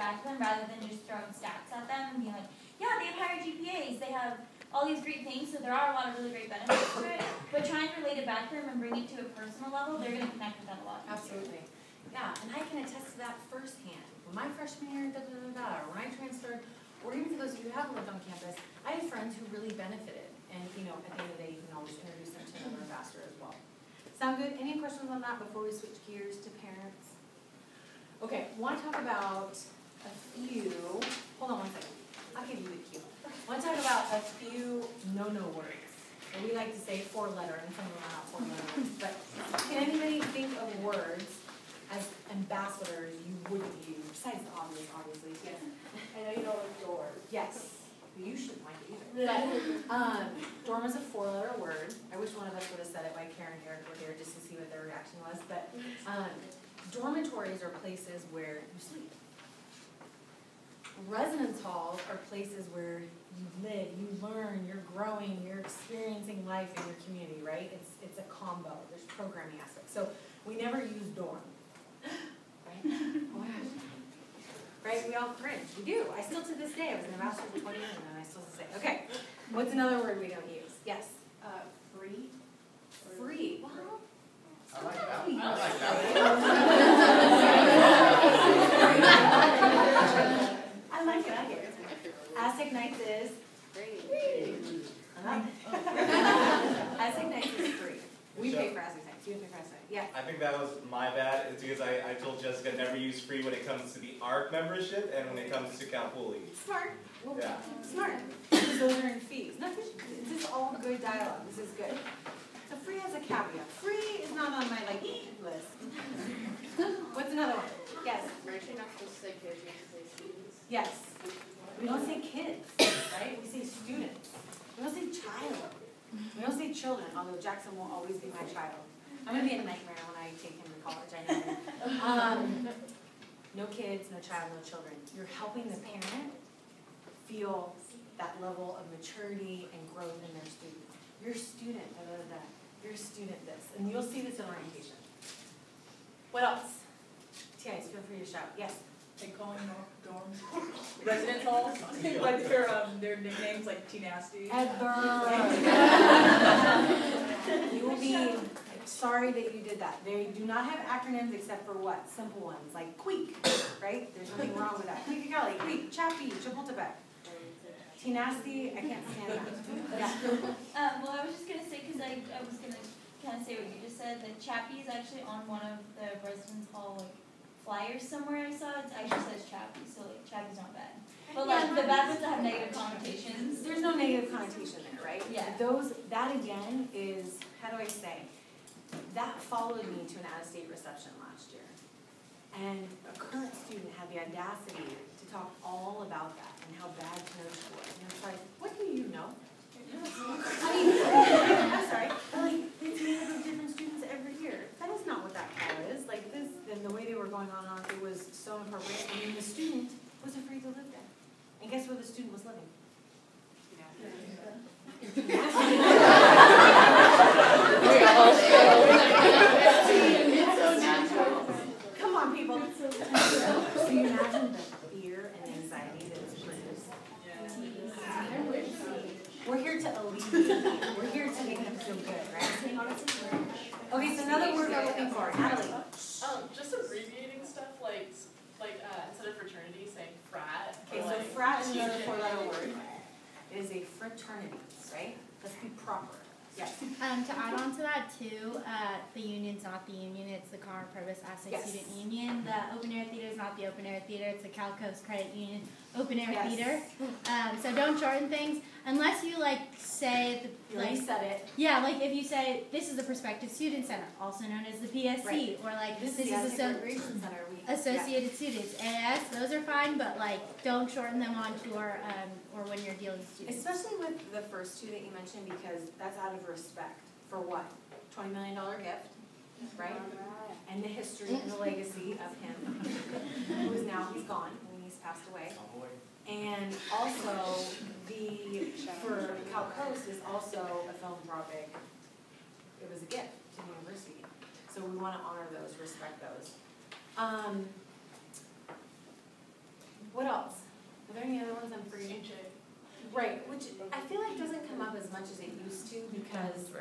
back to them rather than just throwing stats at them and being like, yeah, they have higher GPAs, they have all these great things, so there are a lot of really great benefits to it, but trying to relate it back to them and bring it to a personal level, they're going to connect with that a lot. Absolutely. Yeah, and I can attest to that firsthand. When my freshman year, or when I transferred, or even for those of you who haven't lived on campus, I had friends who really benefited. And, you know, at the end of the day, you can always introduce them to another ambassador as well. Sound good? Any questions on that before we switch gears to parents? Okay, want to talk about a few, hold on one second. I'll give you the cue. Want to talk about a few no-no words. And we like to say four-letter, and some of them are not four-letter words. But can anybody think of words as ambassadors you wouldn't use, besides the obvious, obviously? Yes. I know you don't like doors. Yes. You shouldn't like it either. But, dorm is a four-letter word. I wish one of us would have said it while Karen and Eric were here just to see what their reaction was. But dormitories are places where you sleep. Residence halls are places where you live, you learn, you're growing, you're experiencing life in your community, right? It's a combo. There's programming aspects. So we never use dorm. Right? Oh my gosh. Right? We all cringe. We do. I still to this day. I was an ambassador for 20 years and I still say. Okay. What's another word we don't use? Yes. Free. Free. Well, I like that one. I like that one. I like it. I get it. Aztec Nights is Free. Aztec Nights is free. We pay for Aztec Nights. You pay for Aztec Nights. Yeah. I think that was my bad. It's because I told Jessica never use free when it comes to the ARC membership and when it comes to Cal Poly. Smart. Well, Yeah. Smart. Because those are in fees. No, this is all good dialogue. This is good. So free has a caveat. Free is not on my list. What's another one? Yes. We're actually not supposed to say kids, we have to say students. Yes. We don't say kids, right? We say students. We don't say child. We don't say children, although Jackson will always be my child. I'm going to be a nightmare when I take him to college, I know. No kids, no child, no children. You're helping the parent feel that level of maturity and growth in their student. You're a student, You're a student this. And you'll see this in orientation. What else? Tiais, feel free to shout. Yes. They calling dorms residence halls, like their nicknames like T Nasty. Heather. You will be sorry that you did that. They do not have acronyms except for what? Simple ones like QUEEK, right? There's nothing wrong with that. Queequeg, QUEEK, Chappie, Chapultepec. T Nasty, I can't stand that. Yeah. Well, I was just going to say, because I was going to kind of say what you just said, that Chappie is actually on one of the residence hall flyers somewhere I saw. It actually says Chappie, so Chappie's not bad. But the bad ones that have negative connotations. There's no negative connotation there, right? Yeah. That again is, how do I say, that followed me to an out-of-state reception last year. And a current student had the audacity to talk all about that and how bad Kenosha was. And it's like, what do you know? I mean, I'm sorry, it's made up of different students every year. That is not what that call is. And the way they were going on, it was so inappropriate. I mean, the student was afraid to live there. And guess where the student was living? Come on, people. So you imagine the fear and anxiety that is produced? We're here to alleviate. We're here to make them feel good, right? Okay, so another word we're looking for. Natalie. Just abbreviating stuff like instead of fraternity, saying frat. Okay, so frat is another four-letter word. It is a fraternity, right? Let's be proper. Yes. To add on to that too, the union's not the union, it's the Conroe Provost Aztec Student Union. The open air theater is not the open air theater, it's the Cal Coast Credit Union open air theater. So don't shorten things unless you say You said it. Yeah, if you say this is the Prospective Student Center, also known as the PSC, or this is the Recreation Center. Associated Students. AS, those are fine, but don't shorten them onto or when you're dealing with students. Especially with the first two that you mentioned, because that's out of respect for what? $20 million gift, right? And the history and the legacy of him, who is now, he's gone, and he's passed away. And also, for Cal Coast is also a philanthropic, it was a gift to the university. So we want to honor those, respect those. What else? Are there any other ones I'm forgetting? Right, which I feel like doesn't come up as much as it used to because,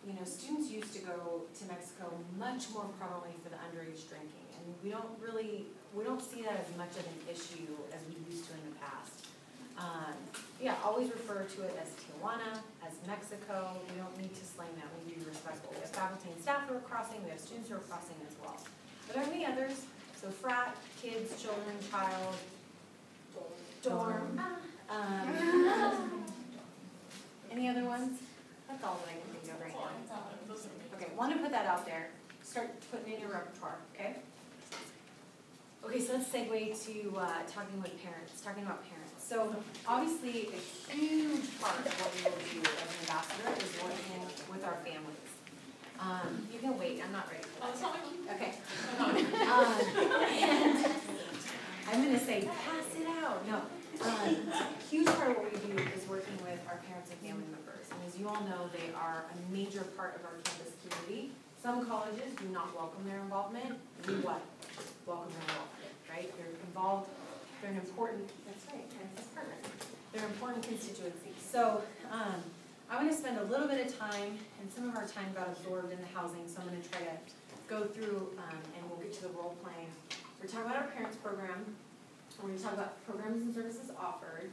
you know, students used to go to Mexico much more prevalently for the underage drinking. And we don't see that as much of an issue as we used to in the past. Yeah, always refer to it as Tijuana, as Mexico. We don't need to slang that, we need to be respectful. We have faculty and staff who are crossing, we have students who are crossing as well. Are there any others? So frat, kids, children, child, dorm. Any other ones? That's all that I can think of right now. That's all. Okay, want to put that out there. Start putting in your repertoire, okay? Okay, so let's segue to talking about parents. So obviously a huge part of what we will do as an ambassador is working with our families. You can wait, I'm not ready for that. Oh, it's not my key. Okay. And I'm gonna say, pass it out. No. Huge part of what we do is working with our parents and family members. And as you all know, they are a major part of our campus community. Some colleges do not welcome their involvement. We what? Welcome their involvement, right? They're involved, they're an important, that's right, parents as partners. They're an important constituency. So I'm gonna spend a little bit of time, and some of our time got absorbed in the housing, so I'm gonna try to go through and we'll get to the role playing. We're talking about our parents program. We're gonna talk about programs and services offered.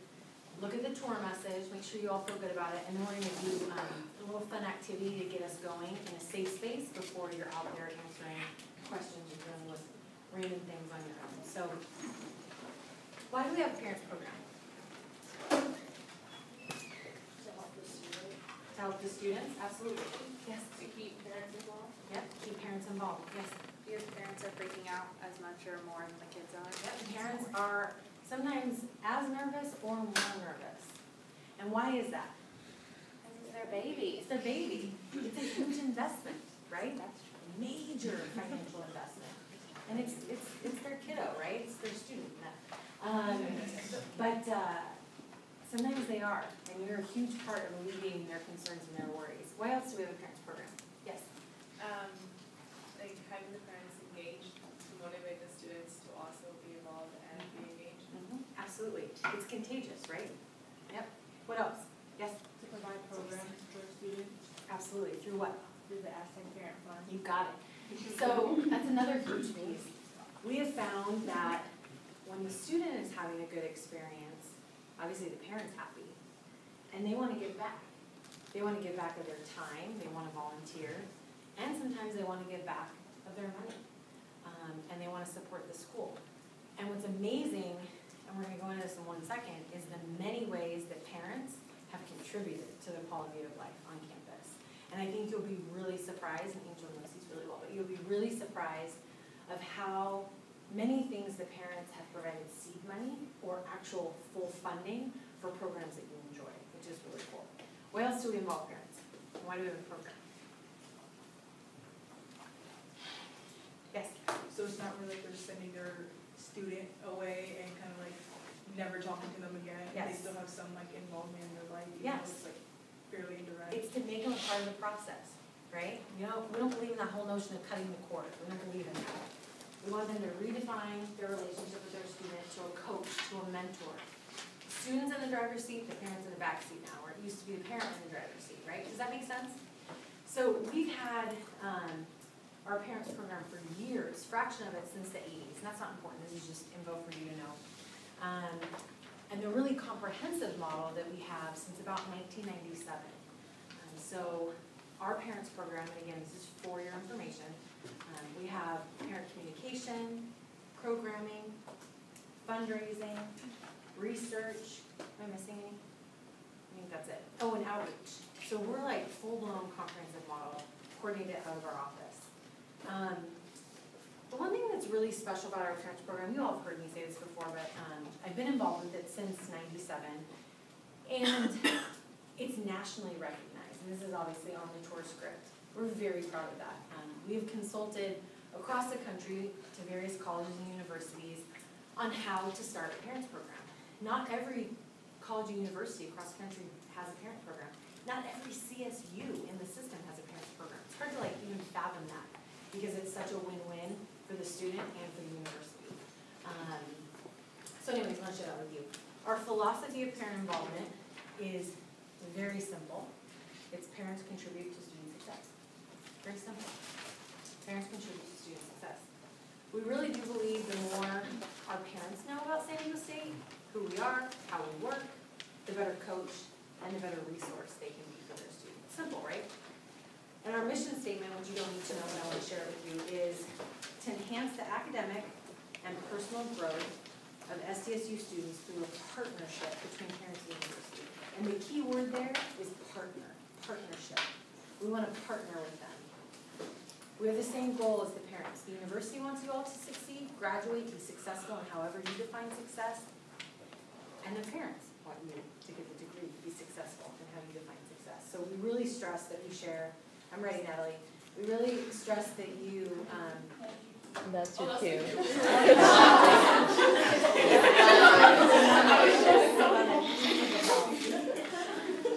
Look at the tour message, make sure you all feel good about it, and then we're gonna do a little fun activity to get us going in a safe space before you're out there answering questions and dealing with random things on your own. So, why do we have a parents program? To help the students, absolutely. Yes. To keep parents involved. Yep, keep parents involved, yes. Because parents are freaking out as much or more than the kids are. Yep, parents are sometimes as nervous or more nervous. And why is that? It's their baby. It's their baby. It's a huge investment, right? That's true. Major financial investment. And it's their kiddo, right? It's their student. But sometimes they are, and you're a huge part of alleviating their concerns and their worries. Why else do we have a parents program? Yes? Like having the parents engaged to motivate the students to also be involved and be engaged. Absolutely. It's contagious, right? Yep. What else? Yes? To provide programs for students Absolutely. Through what? through the Aztec Parent Fund. You got it. So that's another huge piece. We have found that when the student is having a good experience, obviously the parent's happy, and they want to give back. They want to give back of their time, they want to volunteer, and sometimes they want to give back of their money, and they want to support the school. And what's amazing, and we're going to go into this in 1 second, is the many ways that parents have contributed to the quality of life on campus. And I think you'll be really surprised, and Angel knows these really well, but you'll be really surprised of how many things the parents have provided seed money or actual full funding for programs that you enjoy, which is really cool. What else do we involve parents? Why do we have a program? Yes? So it's not really like they're sending their student away and kind of like never talking to them again? They Yes. still have some like involvement in their life, even though Yes. it's like fairly indirect? It's to make them a part of the process, right? You know, we don't believe in that whole notion of cutting the cord. We don't believe in that. We want them to redefine their relationship with their student to a coach, to a mentor. Students in the driver's seat, the parents in the back seat now, where it used to be the parent in the driver's seat, right? Does that make sense? So we've had our parents program for years, fraction of it since the 80s, and that's not important, this is just info for you to know. And the really comprehensive model that we have since about 1997. So our parents program, and again, this is for your information, we have parent communication, programming, fundraising, research. Am I missing any? I think that's it. Oh, and outreach. So we're like full-blown comprehensive model coordinated out of our office. The one thing that's really special about our parents program, you all have heard me say this before, but I've been involved with it since '97, and it's nationally recognized, and this is obviously on the tour script. We're very proud of that. We have consulted across the country to various colleges and universities on how to start a parents program. Not every college and university across the country has a parent program. Not every CSU in the system has a parents program. It's hard to like even fathom that because it's such a win-win for the student and for the university. So anyway, share that with you. Our philosophy of parent involvement is very simple. It's parents contribute to student success. Very simple. Parents contribute to student success. We really do believe the more our parents know about San Diego State, who we are, how we work, the better coach and the better resource they can be for their students. Simple, right? And our mission statement, which you don't need to know, but I want to share it with you, is to enhance the academic and personal growth of SDSU students through a partnership between parents and university. And the key word there is partnership. We want to partner with them. We have the same goal as the parents. The university wants you all to succeed, graduate, be successful in however you define success. And the parents want you to get the degree, be successful in how you define success. So we really stress that we share, I'm ready, Natalie. We really stress that you, That's your cue.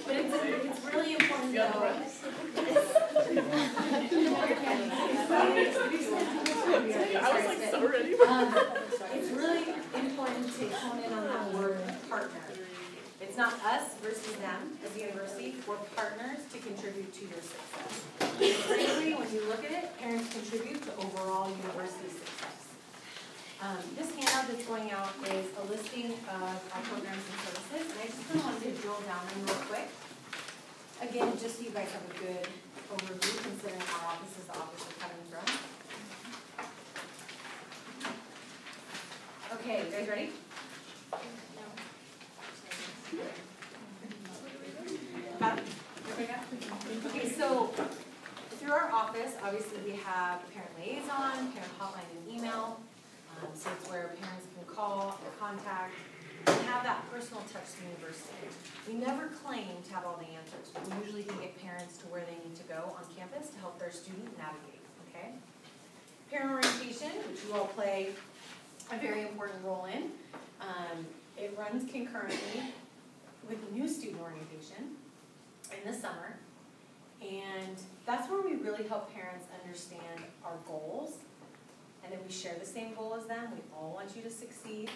But it's really important to know. I was like so ready. It's really important to hone in on that word partner. It's not us versus them as a university. We're partners to contribute to your success. Frankly, when you look at it, parents contribute to overall university success. This handout that's going out is a listing of our programs and services, and I just kind of wanted to drill down in real quick. Again, just so you guys have a good overview, considering our office is the office of Kevin Drum. Okay, you guys ready? Okay, so through our office, obviously we have parent liaison, parent hotline and email. So it's where parents can call, contact, and have that personal touch to the university. We never claim to have all the answers, but we usually can get parents to where they need to go on campus to help their student navigate, okay? Parent orientation, which you all play a very important role in. It runs concurrently with new student orientation in the summer. And that's where we really help parents understand our goals, and that we share the same goal as them. We all want you to succeed.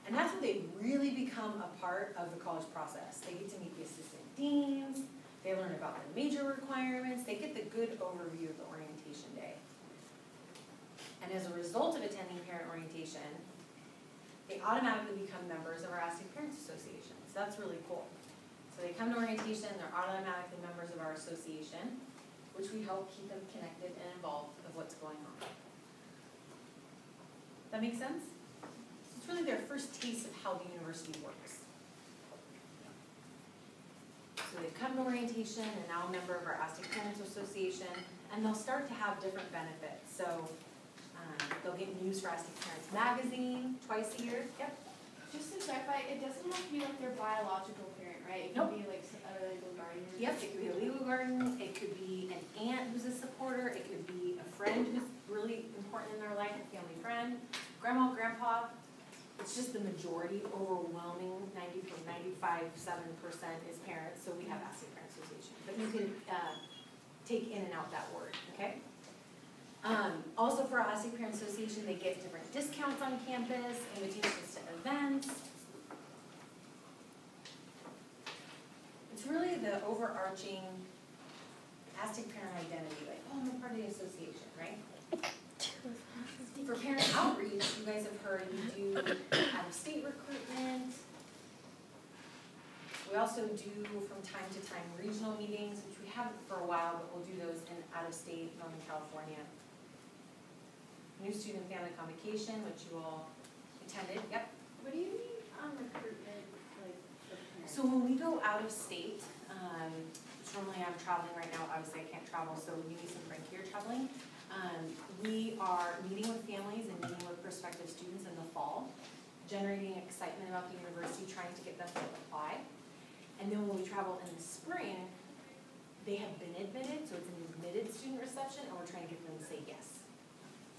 And that's when they really become a part of the college process. They get to meet the assistant deans, they learn about the major requirements, they get the good overview of the orientation day. And as a result of attending parent orientation, they automatically become members of our ASTIC Parents Association. So that's really cool. So they come to orientation, they're automatically members of our association, which we help keep them connected and involved of what's going on. That make sense? So it's really their first taste of how the university works. So they've come to orientation and now a member of our ASTIC Parents Association, and they'll start to have different benefits. So they'll get news for ASTIC Parents magazine twice a year. Yep. Just to clarify, it doesn't have to be like their biological parent, right? It can be like a legal guardian. Yep, it could be a legal guardian, it could be an aunt who's a supporter, it could be a friend who's really important in their life, a family friend, grandma, grandpa. It's just the majority, overwhelming 95.7% is parents, so we have ASTIC Parent Association. But you can take in and out that word, okay? Also for our ASTIC Parent Association, they get different discounts on campus, invitations to events. It's really the overarching ASTIC parent identity, like, oh, I'm a part of the association, right? For parent outreach, you guys have heard we do out-of-state recruitment. We also do from time to time regional meetings, which we haven't for a while, but we'll do those in out-of-state, Northern California. New student family convocation, which you all attended, yep. What do you mean recruitment, like, for parents? So when we go out of state, which normally I'm traveling right now, obviously I can't travel, so maybe some Frank here traveling. We are meeting with families and meeting with prospective students in the fall, generating excitement about the university, trying to get them to apply. And then when we travel in the spring, they have been admitted, so it's an admitted student reception, and we're trying to get them to say yes.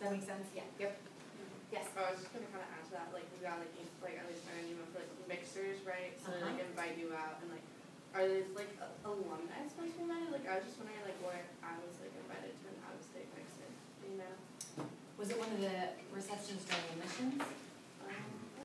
Does that make sense? Yeah. Yep. Yes. Oh, I was just gonna kind of add to that, like, we got, like at least an email for, like, mixers, right? So they, like, invite you out, and, like, are there, like, alumni supposed to be invited? Like, I was just wondering, like, what if I was, like, invited to an out-of-state mixer, do you know? Was it one of the receptions during admissions?